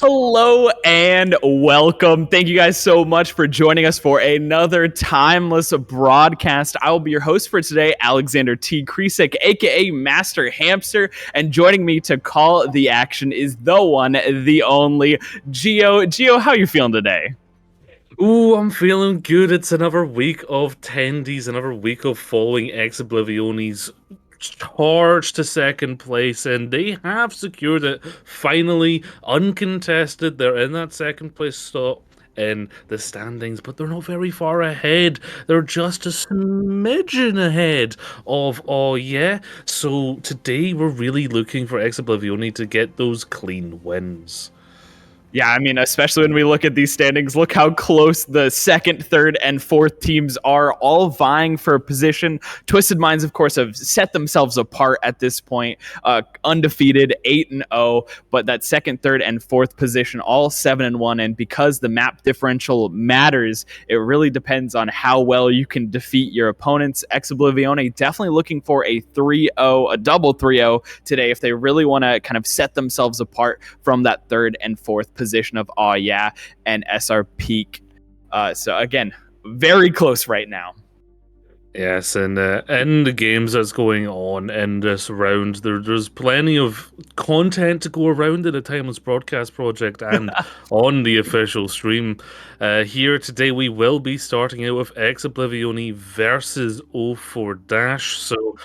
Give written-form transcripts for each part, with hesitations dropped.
Hello and welcome. Thank you guys so much for joining us for another timeless broadcast. I will be your host for today, Alexander T. Kresik, aka Master Hamster, and joining me to call the action is the one, the only Gio. Gio, how are you feeling today? Ooh, I'm feeling good. It's another week of tendies, another week of following Oblivione's charge to second place, and they have secured it finally, uncontested. They're in that second place slot in the standings, but they're not very far ahead. They're just a smidgen ahead of Oh Yeah. So today we're really looking for Oblivione to get those clean wins. Yeah, I mean, especially when we look at these standings, look how close the second, third, and fourth teams are, all vying for a position. Twisted Minds, of course, have set themselves apart at this point, undefeated, 8-0, but that second, third, and fourth position, all 7-1. And because the map differential matters, it really depends on how well you can defeat your opponents. Oblivione definitely looking for a 3-0, a double 3-0 today if they really want to kind of set themselves apart from that third and fourth position of Oh Yeah and SR Peak. So again, very close right now. Yes, and in the games that's going on in this round, there's plenty of content to go around in a Timeless Broadcast project and on the official stream. Here today, we will be starting out with Oblivione versus O4 So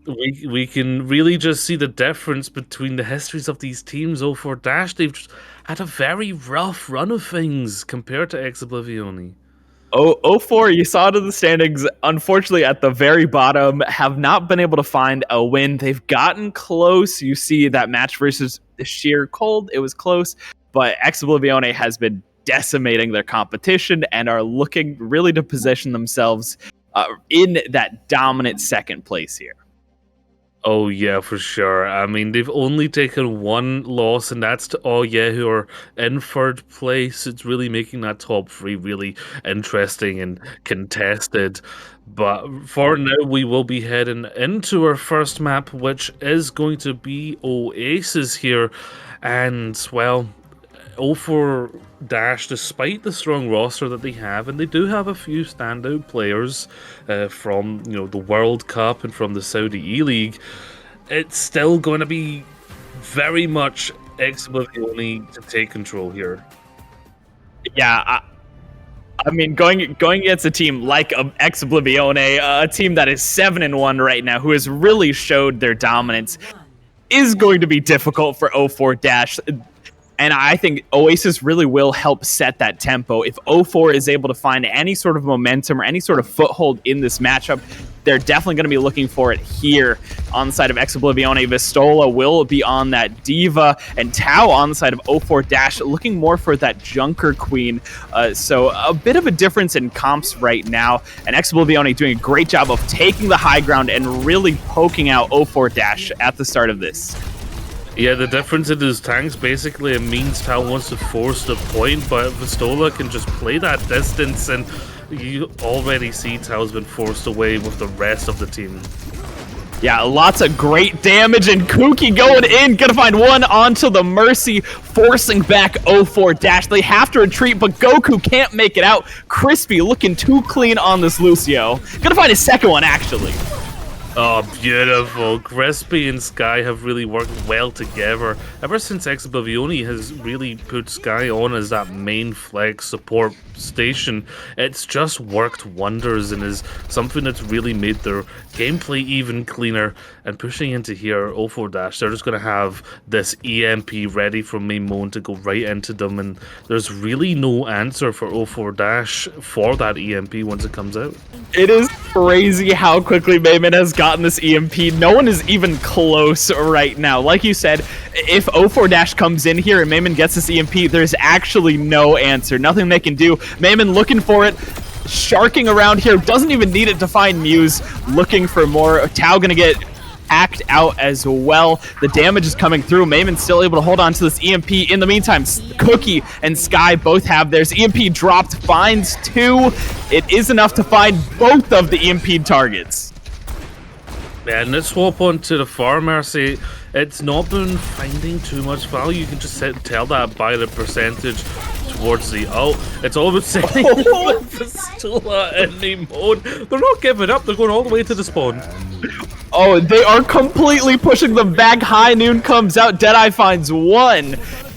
we can really just see the difference between the histories of these teams. O4 they've just had a very rough run of things compared to Oblivione. 04, you saw it in the standings, unfortunately at the very bottom, have not been able to find a win. They've gotten close. You see that match versus Sheer Cold, it was close, but Oblivione has been decimating their competition and are looking really to position themselves in that dominant second place here. Oh yeah, for sure. I mean, they've only taken one loss, and that's to Oh Yeah, who are in third place. It's really making that top three really interesting and contested. But for now, we will be heading into our first map, which is going to be Oasis here. And, well, O4 despite the strong roster that they have, and they do have a few standout players from the World Cup and from the Saudi E-League, it's still going to be very much Oblivione to take control here. Yeah, I mean, going against a team like Oblivione, a team that is 7-1 right now, who has really showed their dominance, is going to be difficult for O4 And I think Oasis really will help set that tempo. If O4 is able to find any sort of momentum or any sort of foothold in this matchup, they're definitely going to be looking for it here on the side of Oblivione. Vistola will be on that D.Va, and Tao on the side of O4 looking more for that Junker Queen. So a bit of a difference in comps right now, and Oblivione doing a great job of taking the high ground and really poking out O4 at the start of this. Yeah, the difference in his tanks, basically, it means Tao wants to force the point, but Vistola can just play that distance, and you already see Tao's been forced away with the rest of the team. Yeah, lots of great damage, and Kuki going in, gonna find one onto the Mercy, forcing back O4 They have to retreat, but Goku can't make it out. Crispy looking too clean on this Lucio. Gonna find a second one, actually. Oh, beautiful. Crispy and Sky have really worked well together. Ever since Oblivione has really put Sky on as that main flex support station, it's just worked wonders and is something that's really made their gameplay even cleaner. And pushing into here, O4 they're just going to have this EMP ready from Maimon to go right into them, and there's really no answer for O4 for that EMP once it comes out. It is crazy how quickly Maimon has gotten this EMP. No one is even close right now. Like you said, if O4 comes in here and Maimon gets this EMP, there's actually no answer. Nothing they can do. Maimon looking for it, sharking around here, doesn't even need it to find Muse, looking for more. Tao gonna get hacked out as well. The damage is coming through. Maimon's still able to hold on to this EMP. In the meantime, Cookie and Sky both have theirs. EMP dropped, finds two. It is enough to find both of the EMP targets. Yeah, and let's swap on to the far Mercy. it's not been finding too much value. You can just tell that by the percentage towards the It's all about setting with Pistola in the mode. They're not giving up. They're going all the way to the spawn. Oh, they are completely pushing them back. High Noon comes out. Deadeye finds one.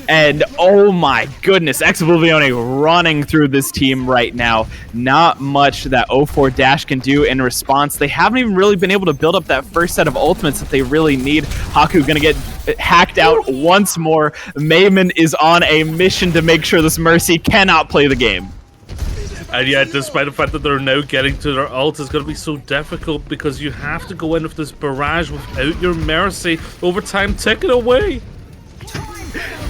And oh my goodness, Oblivione running through this team right now. Not much that 04 Dash can do in response. They haven't even really been able to build up that first set of ultimates that they really need. Haku gonna get hacked out once more. Mayman is on a mission to make sure this Mercy cannot play the game. And yet, despite the fact that they're now getting to their ult, it's going to be so difficult because you have to go in with this barrage without your Mercy. Overtime ticking away.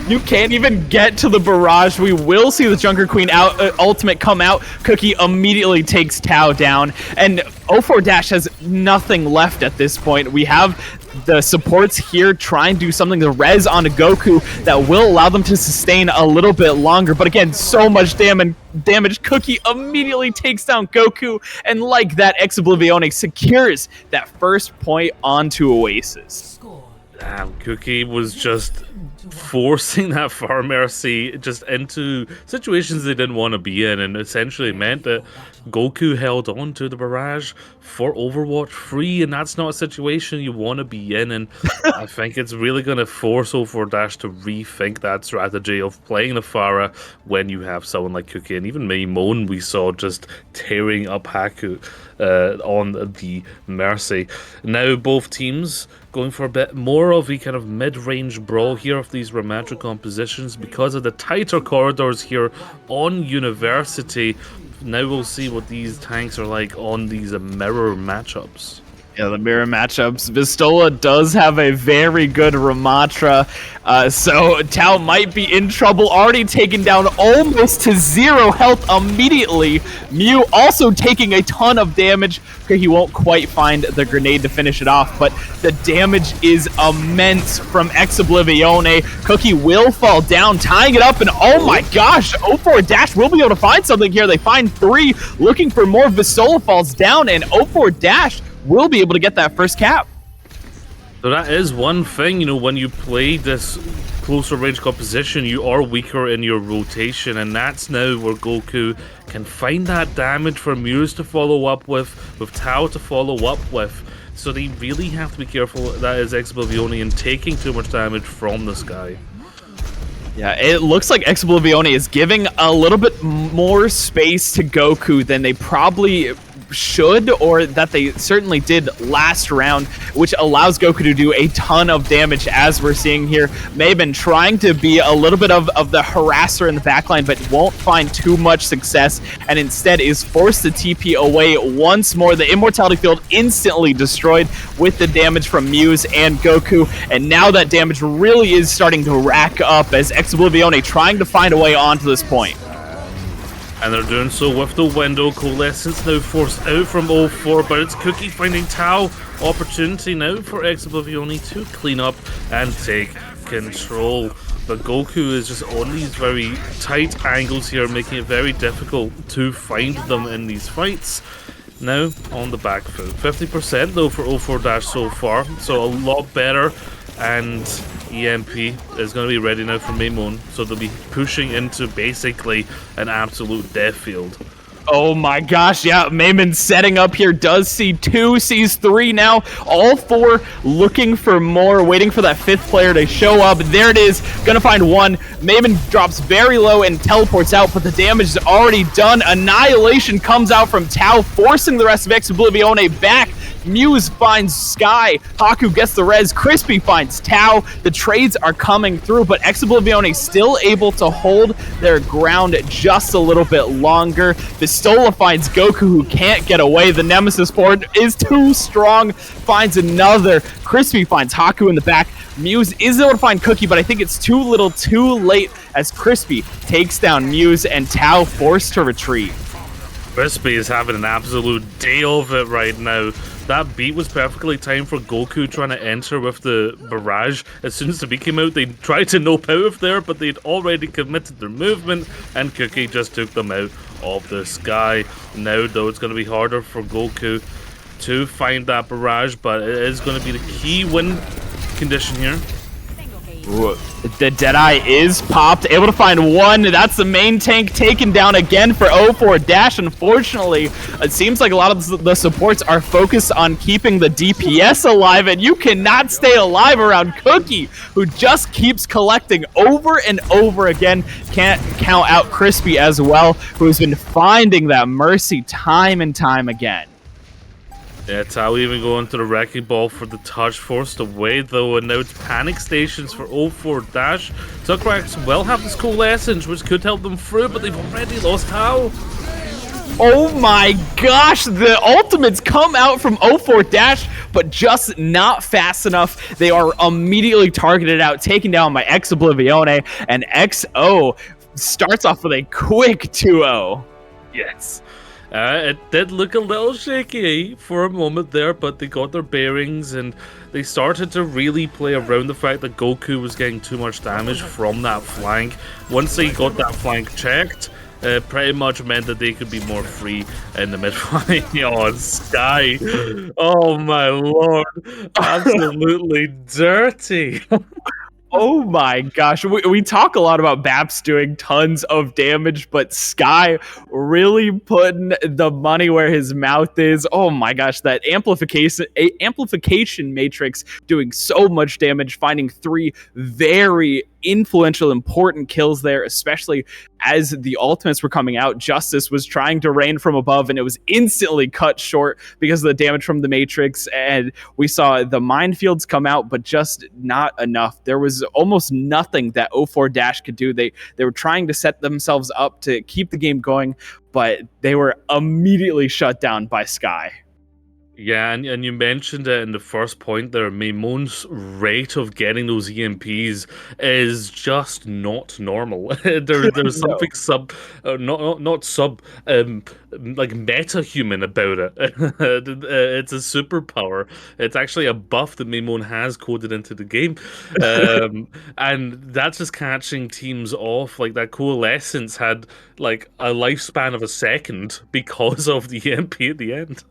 You can't even get to the barrage. We will see the Junker Queen ultimate come out. Cookie immediately takes Tao down. And 04 Dash has nothing left at this point. We have the supports here trying to do something to res onto Goku that will allow them to sustain a little bit longer. But again, so much damage. Cookie immediately takes down Goku. And like that, Oblivione secures that first point onto Oasis. Damn, Cookie was just forcing that Far Mercy just into situations they didn't want to be in, and essentially meant that Goku held on to the barrage for Overwatch free, and that's not a situation you want to be in. And I think it's really going to force 04 Dash to rethink that strategy of playing the Pharah when you have someone like Cookie, and even Maimon we saw just tearing up Haku on the Mercy. Now both teams going for a bit more of a kind of mid-range brawl here of these romantic compositions because of the tighter corridors here on University. Now we'll see what these tanks are like on these mirror matchups. Yeah, the mirror matchups. Vistola does have a very good Ramatra, so Tao might be in trouble. Already taken down almost to 0 health immediately. Mew also taking a ton of damage. Okay, he won't quite find the grenade to finish it off, but the damage is immense from Oblivione. Cookie will fall down, tying it up, and oh my gosh, 04 Dash will be able to find something here. They find 3, looking for more. Vistola falls down, and 04 Dash will be able to get that first cap. So that is one thing, you know, when you play this closer range composition, you are weaker in your rotation, and that's now where Goku can find that damage for Muse to follow up with Tao to follow up with. So they really have to be careful, that is Oblivione, in taking too much damage from this guy. Yeah, it looks like Oblivione is giving a little bit more space to Goku than they probably should, or that they certainly did last round, which allows Goku to do a ton of damage, as we're seeing here. Mayben trying to be a little bit of the harasser in the backline, but won't find too much success, and instead is forced to TP away once more. The Immortality Field instantly destroyed with the damage from Muse and Goku, and now that damage really is starting to rack up as Oblivione trying to find a way onto this point. And they're doing so with the window. Coalescence now forced out from 04, but it's Cookie finding Tao. Opportunity now for Oblivione to clean up and take control. But Goku is just on these very tight angles here, making it very difficult to find them in these fights. Now on the back foot. 50% though for 04 Dash so far, so a lot better. And EMP is going to be ready now for Maimon, so they'll be pushing into basically an absolute death field. Oh my gosh, yeah, Mayman setting up here, does see 2, sees 3 now, all 4 looking for more, waiting for that 5th player to show up. There it is, gonna find 1. Mayman drops very low and teleports out, but the damage is already done. Annihilation comes out from Tao, forcing the rest of Oblivione back. Muse finds Sky, Haku gets the res, Crispy finds Tao. The trades are coming through, but Oblivione still able to hold their ground just a little bit longer. Vistola finds Goku, who can't get away. The Nemesis board is too strong, finds another. Crispy finds Haku in the back. Muse is able to find Cookie, but I think it's too little too late as Crispy takes down Muse and Tao forced to retreat. Crispy is having an absolute day of it right now. That beat was perfectly timed for Goku trying to enter with the barrage. As soon as the beat came out, they tried to nope out of there, but they'd already committed their movement, and Cookie just took them out of the sky. Now, though, it's going to be harder for Goku to find that barrage, but it is going to be the key win condition here. Ooh, the Deadeye is popped, able to find one. That's the main tank taken down again for 04 Dash. Unfortunately, it seems like a lot of the supports are focused on keeping the DPS alive, and you cannot stay alive around Cookie, who just keeps collecting over and over again. Can't count out Crispy as well, who's been finding that Mercy time and time again. Yeah, Tao even going to the wrecking ball for the touch, forced away though, and now it's panic stations for 04 Dash. Zuckrax will have this coalescence, which could help them through, but they've already lost Tao. Oh my gosh, the ultimates come out from 04 Dash, but just not fast enough. They are immediately targeted out, taken down by Oblivione, and XO starts off with a quick 2-0. Yes. It did look a little shaky for a moment there, but they got their bearings and they started to really play around the fact that Goku was getting too much damage from that flank. Once they got that flank checked, pretty much meant that they could be more free in the mid flank. Oh, Sky. Oh my lord. Absolutely dirty. Oh my gosh, we talk a lot about Baps doing tons of damage, but Sky really putting the money where his mouth is. Oh my gosh, that amplification matrix doing so much damage, finding 3 very influential, important kills there, especially as the ultimates were coming out. Justice was trying to rain from above, and it was instantly cut short because of the damage from the Matrix, and we saw the minefields come out, but just not enough. There was almost nothing that 04 Dash could do. They were trying to set themselves up to keep the game going, but they were immediately shut down by Sky. Yeah, and you mentioned it in the first point there, Maimon's rate of getting those EMPs is just not normal. There's something like meta-human about it. It's a superpower. It's actually a buff that Maimon has coded into the game. And that's just catching teams off. Like, that Coalescence had like a lifespan of a second because of the EMP at the end.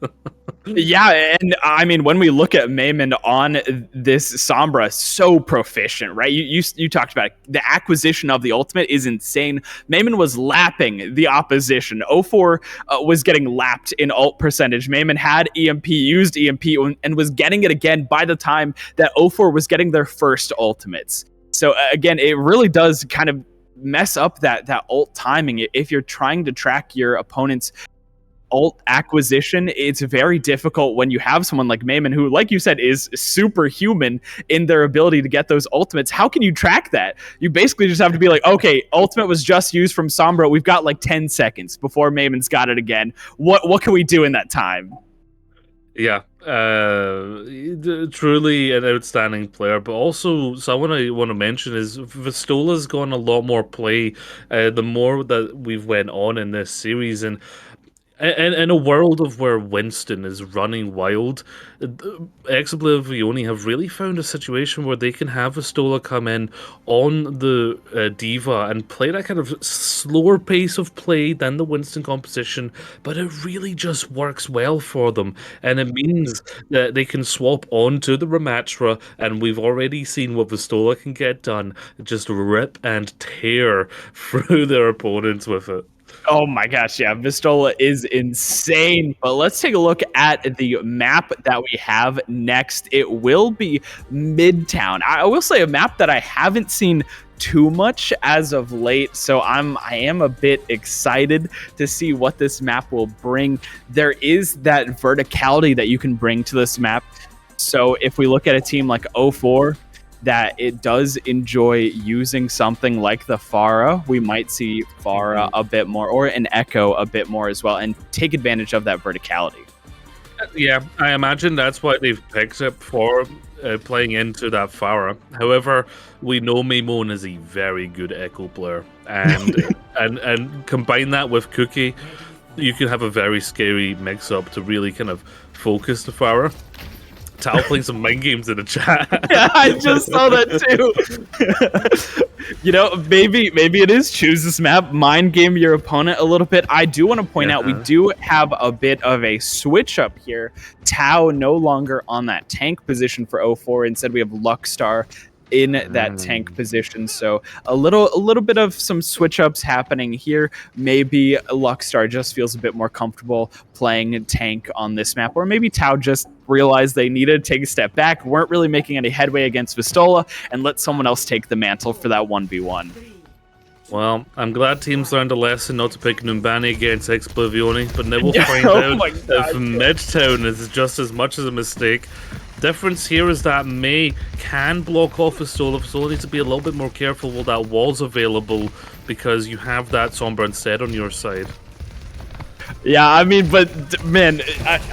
Yeah, and I mean, when we look at Maimon on this Sombra, so proficient, right? You talked about it. The acquisition of the ultimate is insane. Maimon was lapping the opposition. 04 was getting lapped in ult percentage. Maimon had EMP, used EMP, and was getting it again by the time that 04 was getting their first ultimates. So again, it really does kind of mess up that ult timing. If you're trying to track your opponent's ult acquisition, it's very difficult when you have someone like Maimon, who, like you said, is superhuman in their ability to get those ultimates. How can you track that? You basically just have to be like, okay, ultimate was just used from Sombra. We've got like 10 seconds before Maimon's got it again. What can we do in that time? Yeah, truly an outstanding player, but also someone I want to mention is Vistola's gone a lot more play the more that we've went on in this series, and in a world of where Winston is running wild, Oblivione have really found a situation where they can have Vistola come in on the Diva and play that kind of slower pace of play than the Winston composition, but it really just works well for them, and it means that they can swap onto the Ramatra, and we've already seen what Vistola can get done, just rip and tear through their opponents with it. Oh my gosh, yeah, Vistola is insane. But let's take a look at the map that we have next. It will be Midtown. I will say a map that I haven't seen too much as of late, so I am a bit excited to see what this map will bring. There is that verticality that you can bring to this map. So if we look at a team like 04, that it does enjoy using something like the Pharah, we might see Pharah a bit more, or an Echo a bit more as well, and take advantage of that verticality. Yeah, I imagine that's why they've picked it for playing into that Pharah. However, we know Maimon is a very good Echo player, and and combine that with Cookie, you can have a very scary mix-up to really kind of focus the Pharah. Tao playing some mind games in the chat. Yeah, I just saw that too. You know, maybe it is choose this map, mind game your opponent a little bit. I do want to point out we do have a bit of a switch up here. Tao no longer on that tank position for 0-4. Instead, we have Luckstar in that tank position. So a little bit of some switch ups happening here. Maybe Luckstar just feels a bit more comfortable playing tank on this map, or maybe Tao just realized they needed to take a step back, weren't really making any headway against Vistola, and let someone else take the mantle for that 1v1. Well, I'm glad teams learned a lesson not to pick Numbani against Oblivione, but now we'll find out if Midtown is just as much as a mistake. Difference here is that May can block off Vistola. Vistola needs to be a little bit more careful while that wall's available, because you have that Sombra instead on your side. Yeah, I mean, but man,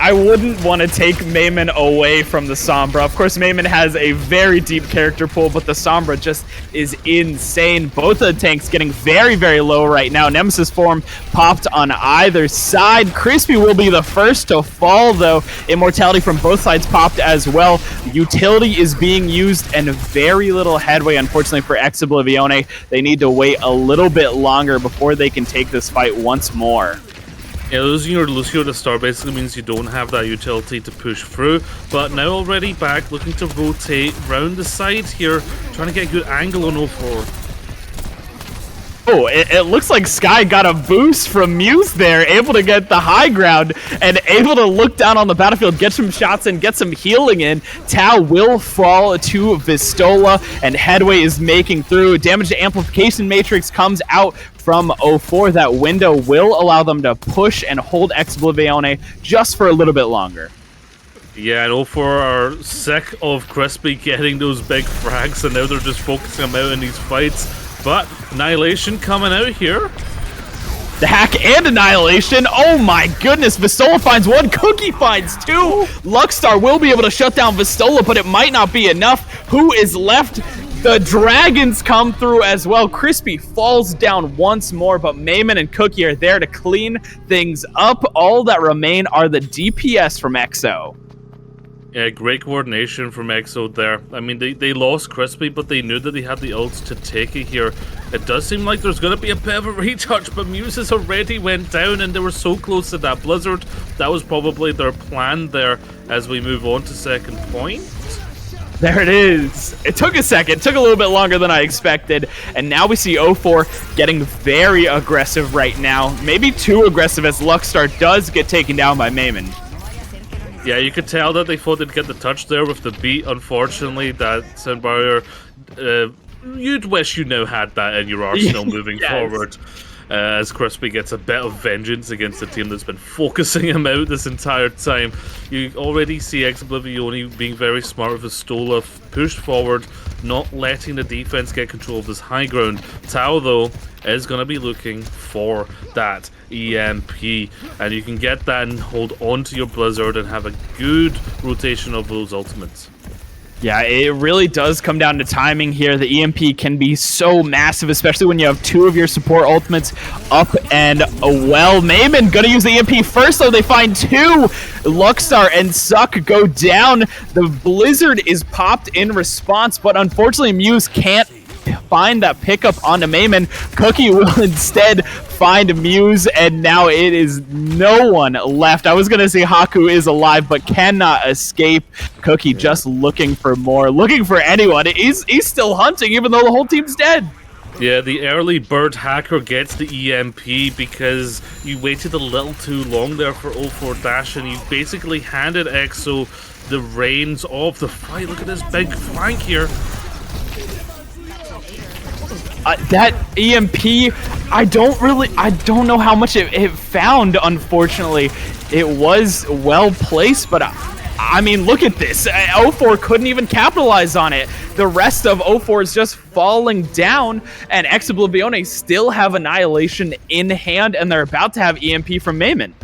I wouldn't want to take Mayman away from the Sombra. Of course, Mayman has a very deep character pool, but the Sombra just is insane. Both of the tanks getting very, very low right now. Nemesis form popped on either side. Crispy will be the first to fall, though. Immortality from both sides popped as well. Utility is being used and very little headway, unfortunately, for Oblivione. They need to wait a little bit longer before they can take this fight once more. Yeah, losing your Lucio to start basically means you don't have that utility to push through, but now already back, looking to rotate round the side here, trying to get a good angle on 0-4. Oh, it looks like Sky got a boost from Muse there, able to get the high ground and able to look down on the battlefield, get some shots in, get some healing in. Tao will fall to Vistola, and headway is making through. Damage to amplification matrix comes out from 0-4. That window will allow them to push and hold Oblivione just for a little bit longer. Yeah, and 0-4 are sick of Crispy getting those big frags, and now they're just focusing him out in these fights. But Annihilation coming out here. The hack and Annihilation. Oh my goodness. Vistola finds one. Cookie finds two. Luckstar will be able to shut down Vistola, but it might not be enough. Who is left? The Dragons come through as well. Crispy falls down once more, but Mayman and Cookie are there to clean things up. All that remain are the DPS from EXO. Yeah, great coordination from EXO there. I mean, they lost Crispy, but they knew that they had the ults to take it here. It does seem like there's going to be a bit of a retouch, but Muses already went down, and they were so close to that Blizzard. That was probably their plan there as we move on to second point. There it is. It took a second. It took a little bit longer than I expected. And now we see 0-4 getting very aggressive right now. Maybe too aggressive, as Luckstar does get taken down by Mayman. Yeah, you could tell that they thought they'd get the touch there with the beat. Unfortunately, that Sound Barrier, you'd wish you now had that in your arsenal moving forward. As Crispy gets a bit of vengeance against the team that's been focusing him out this entire time. You already see Oblivione being very smart with his Stola, pushed forward, not letting the defense get control of this high ground. Tao, though, is going to be looking for that EMP, and you can get that and hold on to your Blizzard and have a good rotation of those ultimates. Yeah, it really does come down to timing here. The EMP can be so massive, especially when you have two of your support ultimates up and well. Mayman gonna use the EMP first, though. They find two. Luckstar and Suck go down. The Blizzard is popped in response, but unfortunately Muse can't find that pickup onto Mayman. Cookie will instead find Muse, and now it is no one left. I was gonna say Haku is alive, but cannot escape. Cookie just looking for more, looking for anyone. He's still hunting, even though the whole team's dead. Yeah, the early bird hacker gets the EMP because you waited a little too long there for 0-4 Dash, and you basically handed EXO the reins of the fight. Look at this big flank here. That EMP, I don't know how much it found, unfortunately. It was well placed, but I mean, look at this. 0-4 couldn't even capitalize on it. The rest of 0-4 is just falling down, and Oblivione still have Annihilation in hand, and they're about to have EMP from Mayman.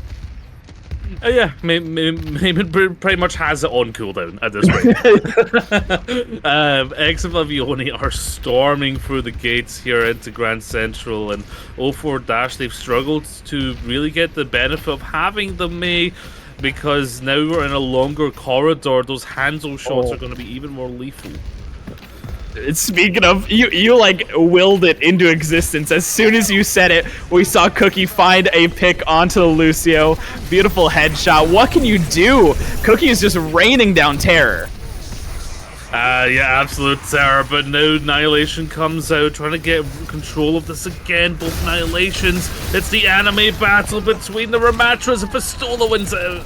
Yeah, Mayman pretty much has it on cooldown at this rate. Oblivione are storming through the gates here into Grand Central, and 0-4 Dash, they've struggled to really get the benefit of having the May because now we're in a longer corridor. Those Hanzo shots Oh. are going to be even more lethal. Speaking of, you like willed it into existence. As soon as you said it, we saw Cookie find a pick onto the Lucio. Beautiful headshot. What can you do? Cookie is just raining down terror. Yeah, absolute terror, but now Annihilation comes out, trying to get control of this again. Both Annihilations. It's the anime battle between the Ramatras, and Pistola wins out.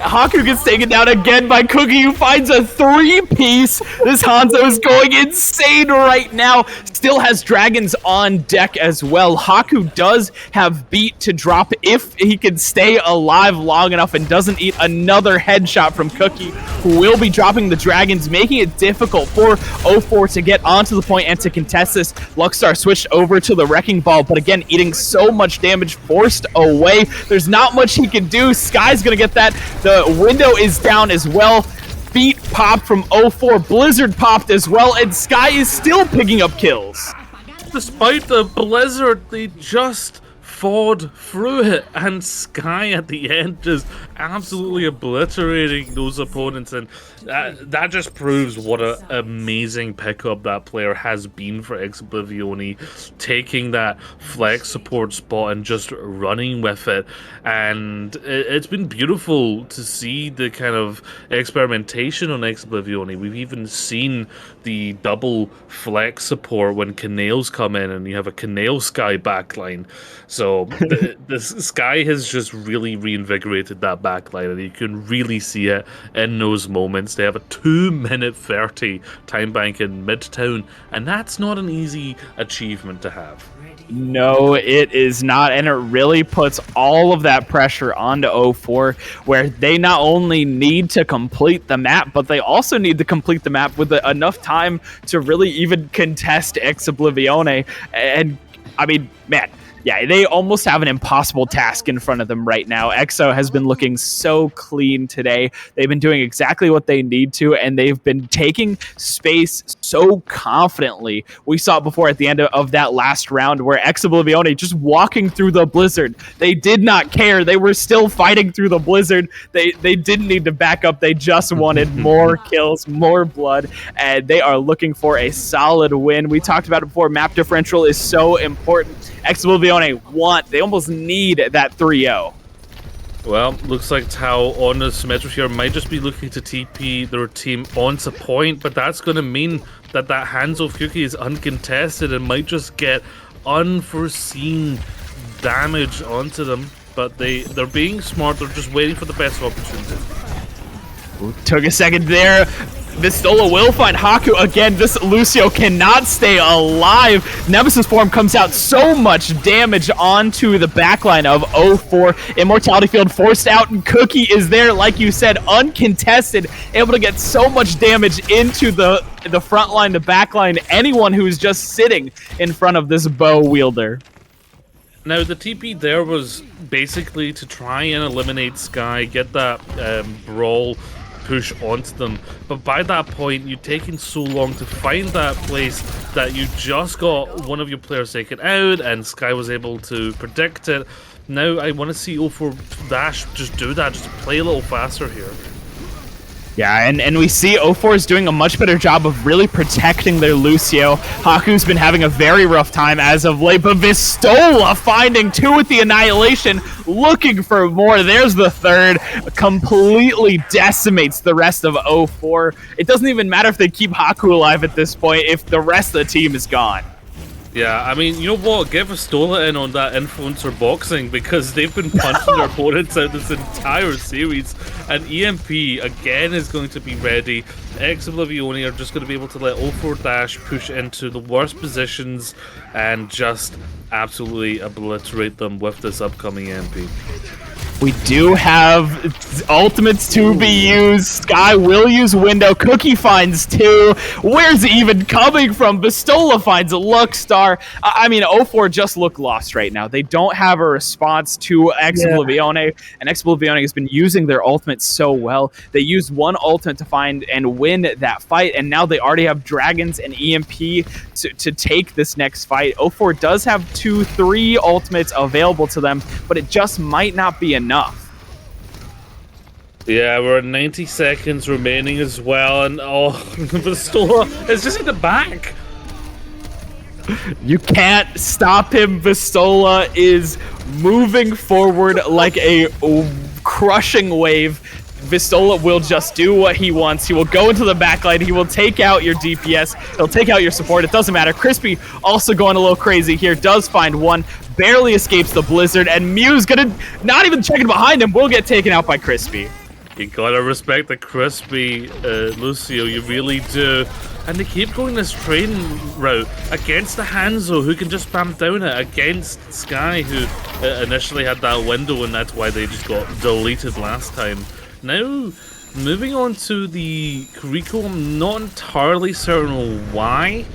Haku gets taken down again by Cookie, who finds a 3-piece. This Hanzo is going insane right now. Still has dragons on deck as well. Haku does have beat to drop if he can stay alive long enough and doesn't eat another headshot from Cookie, who will be dropping the dragons, making it difficult for 0-4 to get onto the point and to contest this. Luckstar switched over to the Wrecking Ball, but again, eating so much damage, forced away. There's not much he can do. Sky's gonna get that. The window is down as well. Beat popped from 0-4. Blizzard popped as well, and Sky is still picking up kills. Despite the blizzard, they just fought through it, and Sky at the end just absolutely obliterating those opponents, and that just proves what an amazing pickup that player has been for Oblivione, taking that flex support spot and just running with it. And it's been beautiful to see the kind of experimentation on Oblivione. We've even seen the double flex support when Canales come in and you have a Canale Sky backline. So the Sky has just really reinvigorated that backline, and you can really see it in those moments. They have a 2-minute 30 time bank in Midtown, and that's not an easy achievement to have. No, it is not, and it really puts all of that pressure onto 0-4, where they not only need to complete the map, but they also need to complete the map with enough time to really even contest Oblivione. And, I mean, man, yeah, they almost have an impossible task in front of them right now. EXO has been looking so clean today. They've been doing exactly what they need to, and they've been taking space so confidently. We saw it before at the end of that last round where Oblivione just walking through the blizzard. They did not care. They were still fighting through the blizzard. They didn't need to back up. They just wanted more kills, more blood, and they are looking for a solid win. We talked about it before. Map differential is so important. Oblivione they almost need that 3-0. Well, looks like Tao on the Symmetra here might just be looking to TP their team onto point, but that's going to mean that Hanzo of Cookie is uncontested and might just get unforeseen damage onto them. But they're being smart, they're just waiting for the best opportunity. Took a second there. Vistola will find Haku again. This Lucio cannot stay alive. Nemesis form comes out, so much damage onto the backline of 0-4. Immortality field forced out, and Cookie is there, like you said, uncontested, able to get so much damage into the front line, the back line, anyone who's just sitting in front of this bow wielder. Now, the TP there was basically to try and eliminate Sky, get that brawl push onto them, but by that point you're taking so long to find that place that you just got one of your players taken out, and Sky was able to predict it. Now I want to see 0-4 Dash just do that, just play a little faster here. Yeah, and we see 0-4 is doing a much better job of really protecting their Lucio. Haku's been having a very rough time as of late, but Vistola finding 2 with the Annihilation, looking for more. There's the third. Completely decimates the rest of 0-4. It doesn't even matter if they keep Haku alive at this point if the rest of the team is gone. Yeah, I mean, you know what? Get Vistola in on that influencer boxing, because they've been punching their opponents out this entire series. And EMP, again, is going to be ready. Oblivione are just going to be able to let 0-4 Dash push into the worst positions and just absolutely obliterate them with this upcoming EMP. We do have ultimates to be used. Sky will use window. Cookie finds 2. Where's it even coming from? Vistola finds a Luckstar. I mean, 0-4 just look lost right now. They don't have a response to Oblivione, and Oblivione has been using their ultimate so well. They used one ultimate to find and win that fight, and now they already have Dragons and EMP to take this next fight. 0-4 does have 2-3 ultimates available to them, but it just might not be enough. Yeah, we're at 90 seconds remaining as well, and oh, Vistola is just in the back. You can't stop him. Vistola is moving forward like a crushing wave. Vistola will just do what he wants. He will go into the backline. He will take out your DPS. He'll take out your support. It doesn't matter. Crispy also going a little crazy here. Does find one. Barely escapes the blizzard. And Mew's gonna, not even checking behind him, will get taken out by Crispy. You gotta respect the Crispy, Lucio. You really do. And they keep going this train route against the Hanzo, who can just spam down it, against Sky, who initially had that window, and that's why they just got deleted last time. Now, moving on to the Kuriko, I'm not entirely certain why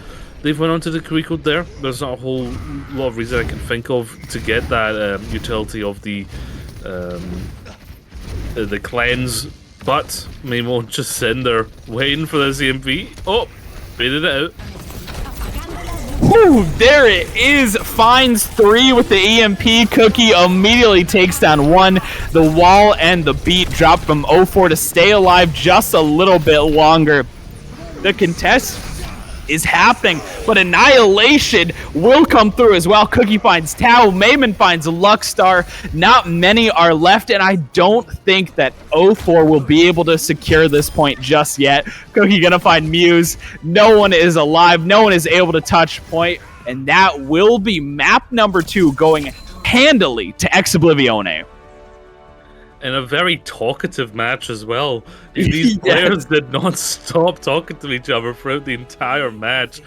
they've went on to the Kuriko there. There's not a whole lot of reason I can think of to get that utility of the cleanse, but Mimo just sitting there waiting for the CMP. Oh, baited it out. Whew, there it is. Finds 3 with the EMP. Cookie immediately takes down 1. The wall and the beat drop from 0-4 to stay alive just a little bit longer. The contest is happening, but Annihilation will come through as well. Cookie finds Tao, Mayman finds Luckstar. Not many are left, and I don't think that 0-4 will be able to secure this point just yet. Cookie gonna find Muse. No one is alive. No one is able to touch point, and that will be map number 2 going handily to Oblivione. In a very talkative match as well. These players did not stop talking to each other throughout the entire match,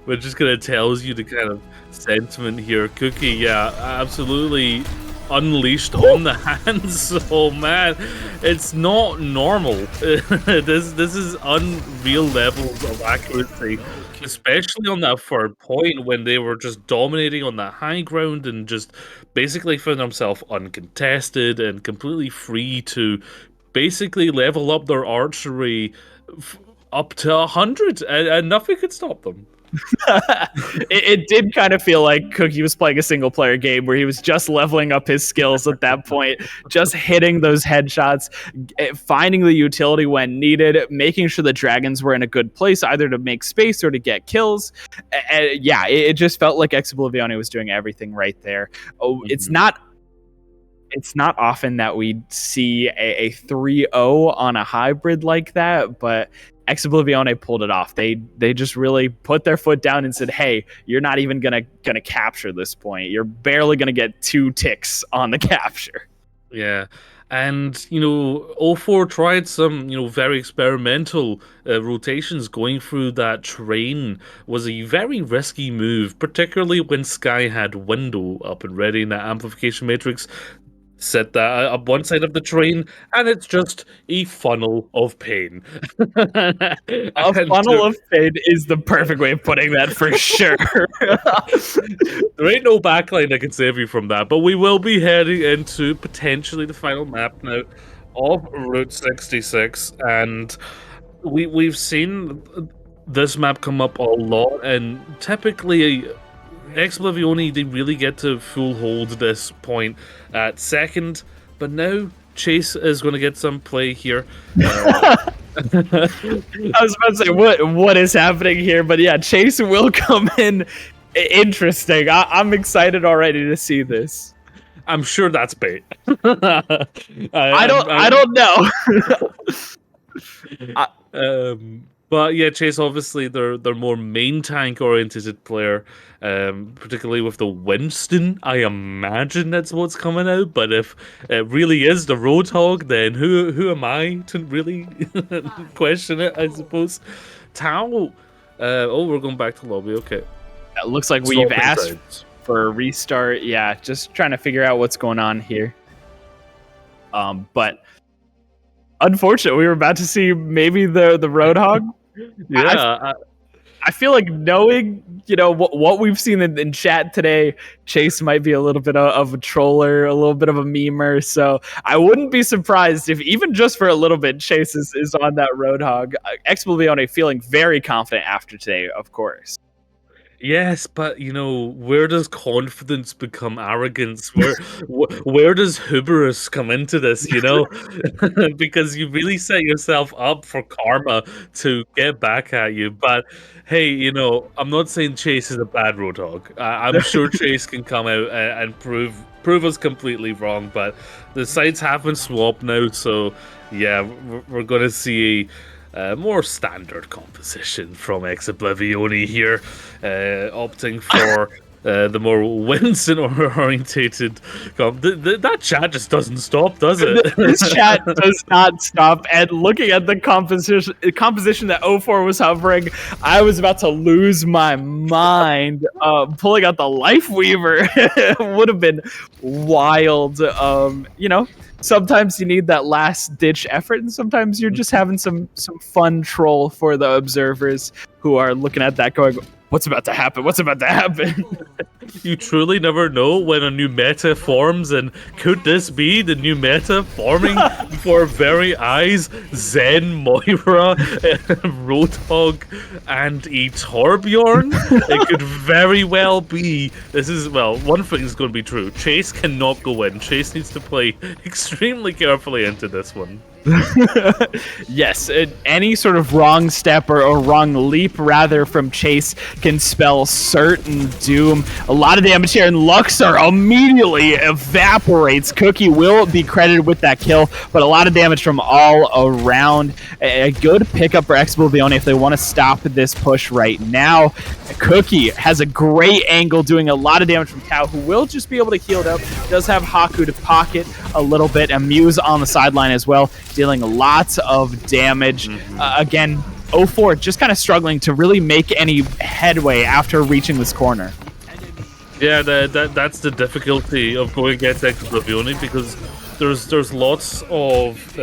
which just kind of tells you the kind of sentiment here. Cookie, yeah, absolutely unleashed on the hands. Oh man, it's not normal. This is unreal levels of accuracy, especially on that third point when they were just dominating on that high ground and just basically found themselves uncontested and completely free to basically level up their archery up to 100, and nothing could stop them. It did kind of feel like Cookie was playing a single player game where he was just leveling up his skills at that point, just hitting those headshots, finding the utility when needed, making sure the dragons were in a good place either to make space or to get kills. Yeah, it just felt like Oblivione was doing everything right there. Oh, it's not often that we see a 3-0 on a hybrid like that, but Oblivione pulled it off. They just really put their foot down and said, "Hey, you're not even gonna capture this point. You're barely gonna get 2 ticks on the capture." Yeah. And, 0-4 tried some, very experimental rotations. Going through that train was a very risky move, particularly when Sky had window up and ready in that amplification matrix. Set that up one side of the train, and it's just a funnel of pain. A funnel of pain is the perfect way of putting that, for sure. There ain't no backline that can save you from that, but we will be heading into potentially the final map now of Route 66, and we've seen this map come up a lot, and typically Oblivione, they really get to full hold this point at second, but now Chase is going to get some play here. I was about to say, what is happening here? But yeah, Chase will come in. Interesting. I'm excited already to see this. I'm sure that's bait. I don't know. But yeah, Chase, obviously they're more main tank oriented player, particularly with the Winston. I imagine that's what's coming out. But if it really is the Roadhog, then who am I to really question it? I suppose. Tao. Oh, we're going back to lobby. Okay. It looks like we've asked for a restart. Yeah, just trying to figure out what's going on here. But unfortunately, we were about to see maybe the Roadhog. Yeah, I feel like knowing, what we've seen in chat today, Chase might be a little bit of a troller, a little bit of a memer. So I wouldn't be surprised if even just for a little bit, Chase is on that Roadhog. Oblivione feeling very confident after today, of course. Yes, but you know, where does confidence become arrogance? Where does hubris come into this, you know? Because you really set yourself up for karma to get back at you. But hey, you know, I'm not saying Chase is a bad Roadhog. I'm sure Chase can come out and prove us completely wrong, but the sides have been swapped now, so yeah, we're gonna see more standard composition from Ex Oblivione here, opting for the more Winston orientated. That chat just doesn't stop, does it? This chat does not stop. And looking at the composition that O4 was hovering, I was about to lose my mind. Pulling out the Life Weaver would have been wild. You know, sometimes you need that last ditch effort, and sometimes you're just having some fun troll for the observers who are looking at that going, what's about to happen? What's about to happen? You truly never know when a new meta forms, and could this be the new meta forming before our very eyes? Zen, Moira, Roadhog, and a Torbjorn? It could very well be. This is, well, one thing is going to be true. Chase cannot go in. Chase needs to play extremely carefully into this one. Yes, any sort of wrong step or wrong leap, rather, from Chase can spell certain doom. A lot of damage here, and Luxor immediately evaporates. Cookie will be credited with that kill, but a lot of damage from all around. A good pickup for Oblivione if they want to stop this push right now. Cookie has a great angle, doing a lot of damage from Tao, who will just be able to heal it up. Does have Haku to pocket a little bit, and Muse on the sideline as well, dealing lots of damage. Again, 04 just kind of struggling to really make any headway after reaching this corner. Yeah, that's the difficulty of going against Oblivione, because there's lots of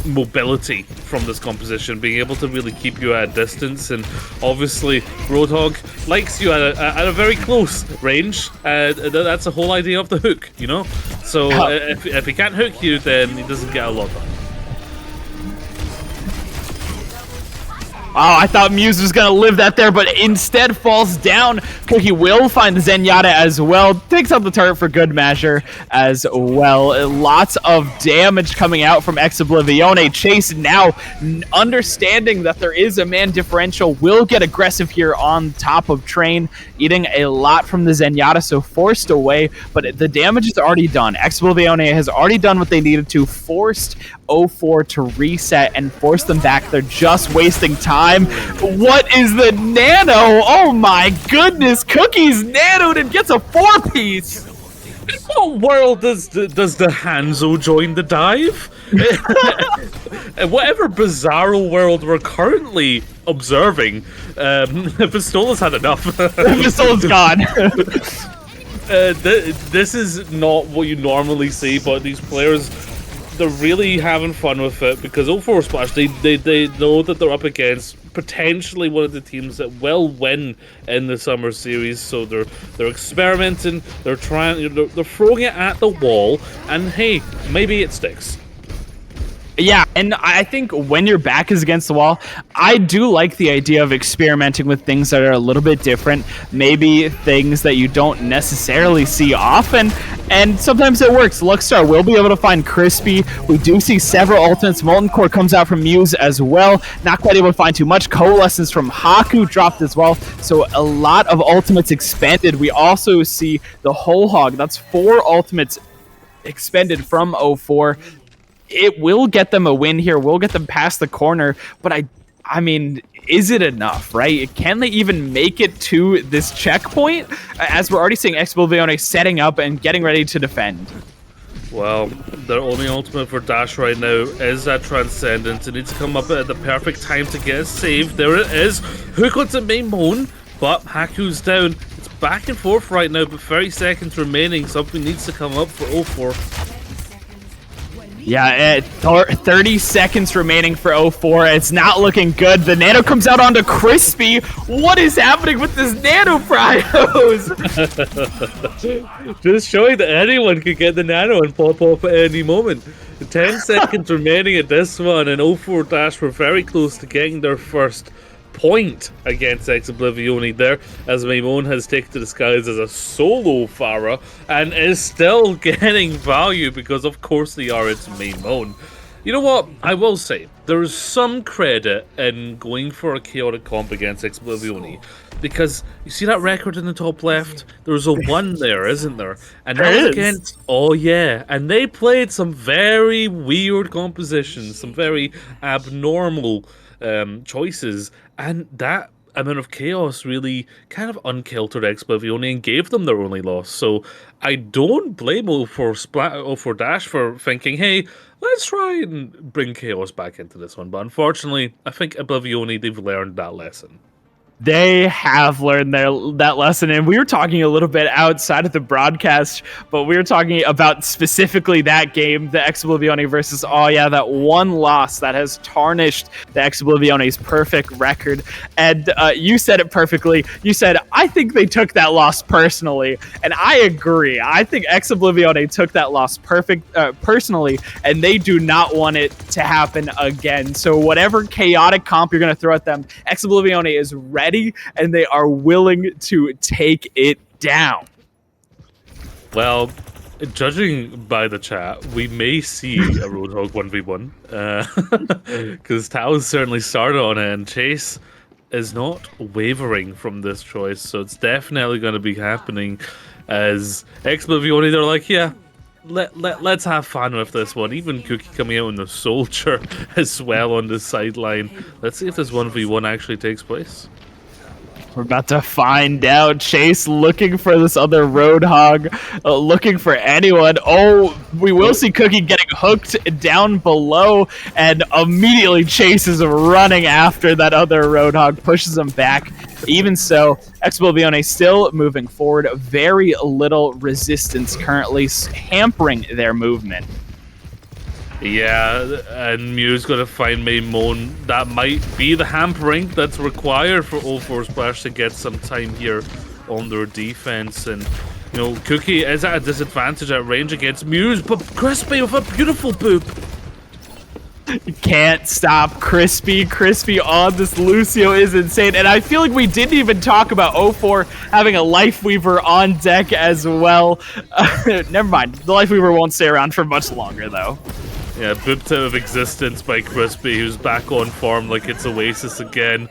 mobility from this composition, being able to really keep you at a distance, and obviously Roadhog likes you at a very close range. That's the whole idea of the hook, you know? So if he can't hook you, then he doesn't get a lot done. Oh, I thought Muse was going to live that there, but instead falls down. Cookie will find the Zenyatta as well. Takes out the turret for good measure as well. Lots of damage coming out from Oblivione. Chase now, understanding that there is a man differential, will get aggressive here on top of Train, eating a lot from the Zenyatta, so forced away, but the damage is already done. Oblivione has already done what they needed to, forced 04 to reset and force them back. They're just wasting time. What is the nano? Oh my goodness, Cookie's nanoed and gets a 4-piece. In what world does the Hanzo join the dive? Whatever bizarro world we're currently observing, Pistola's had enough. Pistola's gone. This is not what you normally see, but these players, they're really having fun with it, because 04 Splash, they know that they're up against potentially one of the teams that will win in the Summer Series, so they're experimenting, they're trying, they're throwing it at the wall, and hey, maybe it sticks. Yeah, and I think when your back is against the wall, I do like the idea of experimenting with things that are a little bit different, maybe things that you don't necessarily see often, and sometimes it works. Luxstar will be able to find Crispy. We do see several ultimates. Molten Core comes out from Muse as well. Not quite able to find too much. Coalescence from Haku dropped as well, so a lot of ultimates expended. We also see the Whole Hog. That's 4 ultimates expended from 04. It will get them a win here, will get them past the corner, but I mean, is it enough, right? Can they even make it to this checkpoint? As we're already seeing Oblivione setting up and getting ready to defend. Well, their only ultimate for Dash right now is that Transcendence. It needs to come up at the perfect time to get a save. There it is. Hook onto main Moan, but Haku's down. It's back and forth right now, but 30 seconds remaining. Something needs to come up for 04. Yeah, 30 seconds remaining for 04. It's not looking good. The nano comes out onto Crispy. What is happening with this nano Pryos? Just showing that anyone could get the nano and pop off at any moment. 10 seconds remaining at this one, and 04 Dash were very close to getting their first point against Oblivione there, as Maimon has taken to the skies as a solo Pharah and is still getting value because, of course, they are its Maimon. You know what? I will say, there's some credit in going for a chaotic comp against Oblivione, because you see that record in the top left? There's a 1 there, isn't there? And that was There is. against, oh yeah, and they played some very weird compositions, some very abnormal choices, and that amount of chaos really kind of unkiltered Oblivione and gave them their only loss. So I don't blame O for Dash for thinking, hey, let's try and bring chaos back into this one. But unfortunately, I think Oblivione, they've learned that lesson. They have learned that lesson, and we were talking a little bit outside of the broadcast, but we were talking about specifically that game, the Oblivione versus that one loss that has tarnished the Oblivione's perfect record. And you said it perfectly. You said, I think they took that loss personally, and I agree. I think Oblivione took that loss personally, and they do not want it to happen again. So whatever chaotic comp you're going to throw at them, Oblivione is ready, and they are willing to take it down. Well, judging by the chat, we may see a Roadhog 1v1, because Tao's certainly started on it, and Chase is not wavering from this choice, so it's definitely going to be happening. As Oblivione, they're like, yeah, let's have fun with this one. Even Cookie coming out in the Soldier as well on the sideline. Let's see if this 1v1 actually takes place. We're about to find out. Chase looking for this other Roadhog, looking for anyone. Oh, we will see Cookie getting hooked down below, and immediately Chase is running after that other Roadhog, pushes him back. Even so, Oblivione still moving forward. Very little resistance currently hampering their movement. Yeah, and Mew's gonna find Maimon. That might be the hampering that's required for O4 Splash to get some time here on their defense. And, you know, Cookie is at a disadvantage at range against Muse, but Crispy with a beautiful boop. You can't stop Crispy. Crispy on this Lucio is insane. And I feel like we didn't even talk about O4 having a Life Weaver on deck as well. Never mind. The Life Weaver won't stay around for much longer, though. Yeah, booped out of existence by Crispy, who's back on form like it's Oasis again.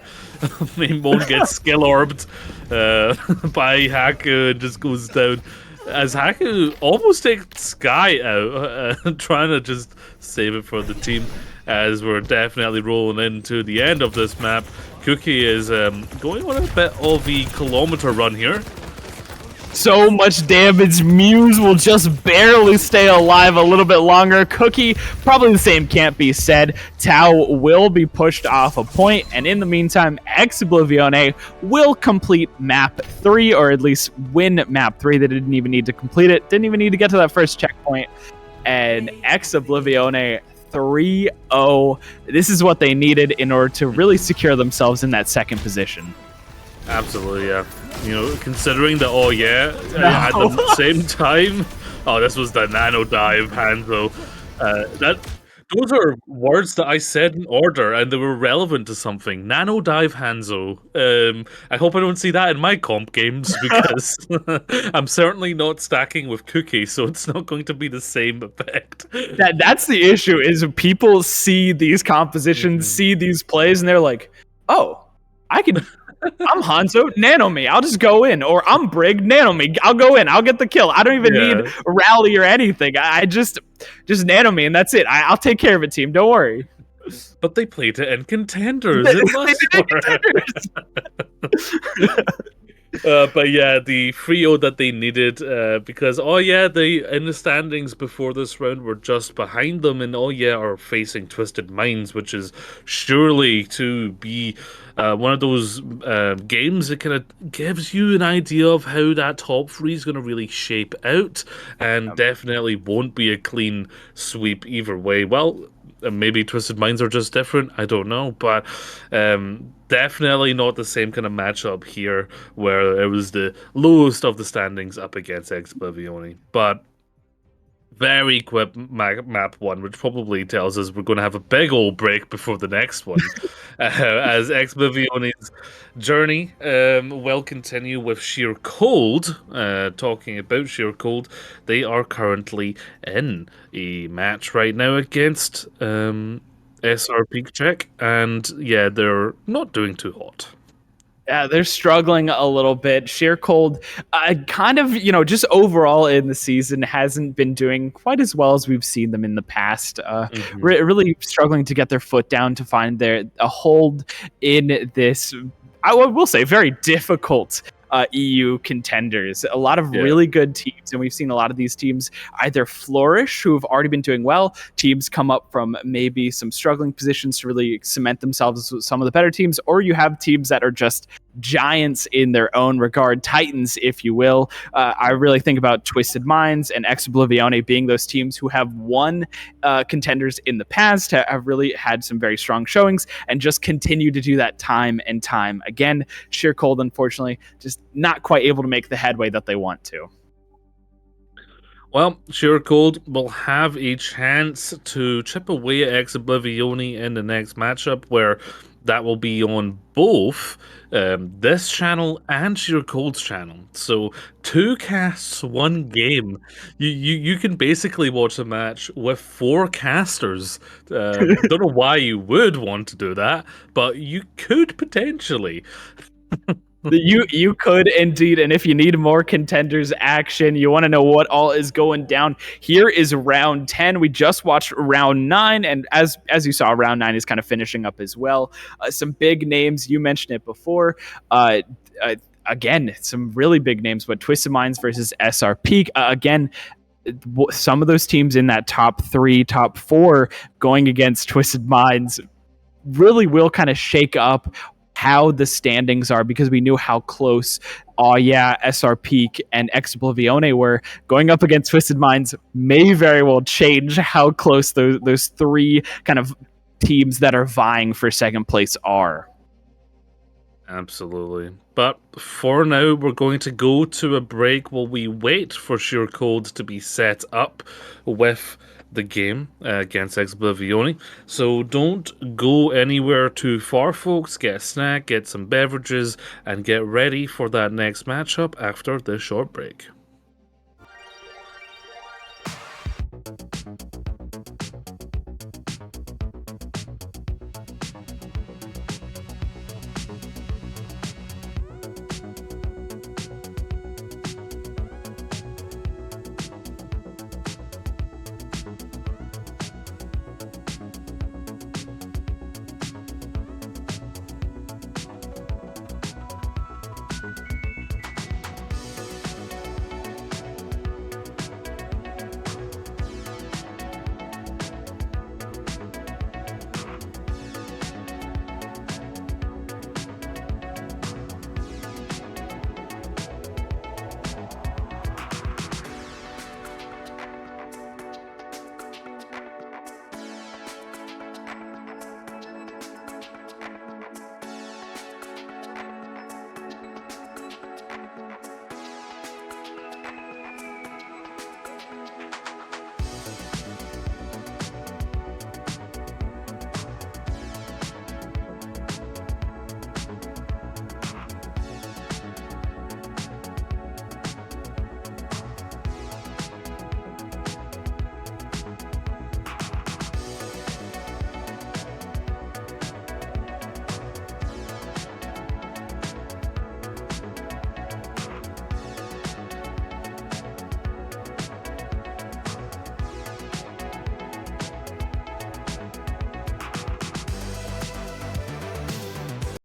Maimon gets skill orbed by Haku and just goes down. As Haku almost takes Sky out, trying to just save it for the team, as we're definitely rolling into the end of this map. Cookie is going on a bit of a kilometer run here. So much damage. Muse will just barely stay alive a little bit longer. Cookie, probably the same can't be said. Tao will be pushed off a point, and in the meantime, Oblivione will complete map 3, or at least win map 3. They didn't even need to complete it, didn't even need to get to that first checkpoint. And Oblivione 3-0. This is what they needed in order to really secure themselves in that second position. Absolutely, yeah. You know, considering that, at the same time, this was the nano dive Hanzo. Those are words that I said in order, and they were relevant to something. Nano dive Hanzo. I hope I don't see that in my comp games, because I'm certainly not stacking with Cookie, so it's not going to be the same effect. That's the issue, is people see these compositions, see these plays, and they're like, oh, I'm Hanzo, nano me, I'll just go in. Or I'm Brig, nano me, I'll go in, I'll get the kill. I don't even need rally or anything. I just nano me, and that's it. I'll take care of it, team, don't worry. But they played it in Contenders. But yeah, the 3-0 that they needed, because they in the standings before this round were just behind them, and are facing Twisted Minds, which is surely to be one of those games that kind of gives you an idea of how that top 3 is going to really shape out, and definitely won't be a clean sweep either way. Well, maybe Twisted Minds are just different, I don't know, but definitely not the same kind of matchup here, where it was the lowest of the standings up against Oblivione. But very quick map one, which probably tells us we're going to have a big old break before the next one. As Exbivione's journey will continue with Sheer Cold. Talking about Sheer Cold, they are currently in a match right now against SR Peak Check, and yeah, they're not doing too hot. Yeah, they're struggling a little bit. Sheer Cold, kind of, just overall in the season hasn't been doing quite as well as we've seen them in the past. Hmm. Really struggling to get their foot down to find a hold in this. I will say very difficult EU contenders. A lot of Yeah. really good teams, and we've seen a lot of these teams either flourish, who have already been doing well. Teams come up from maybe some struggling positions to really cement themselves as some of the better teams, or you have teams that are just giants in their own regard, titans, if you will. I really think about Twisted Minds and Ex Oblivione being those teams who have won contenders in the past, have really had some very strong showings, and just continue to do that time and time again. Sheer Cold, unfortunately, just not quite able to make the headway that they want to. Well, Sure Cold will have a chance to chip away at Ex Oblivione in the next matchup, where that will be on both this channel and Sheer Cold's channel. So two casts, one game. You can basically watch a match with four casters. Don't know why you would want to do that, but you could potentially. You could indeed, and if you need more contenders action, you want to know what all is going down. Here is round 10. We just watched round 9, and as you saw, round 9 is kind of finishing up as well. Some big names. You mentioned it before. Uh, uh, Again, some really big names, but Twisted Minds versus SR Peak. Again, some of those teams in that top 3, top 4 going against Twisted Minds really will kind of shake up how the standings are, because we knew how close SR Peak and Ex Oblivione were. Going up against Twisted Minds may very well change how close those three kind of teams that are vying for second place are. Absolutely. But for now, we're going to go to a break while we wait for Sure Code to be set up with the game against Exblivione. So don't go anywhere too far, folks. Get a snack, get some beverages, and get ready for that next matchup after this short break.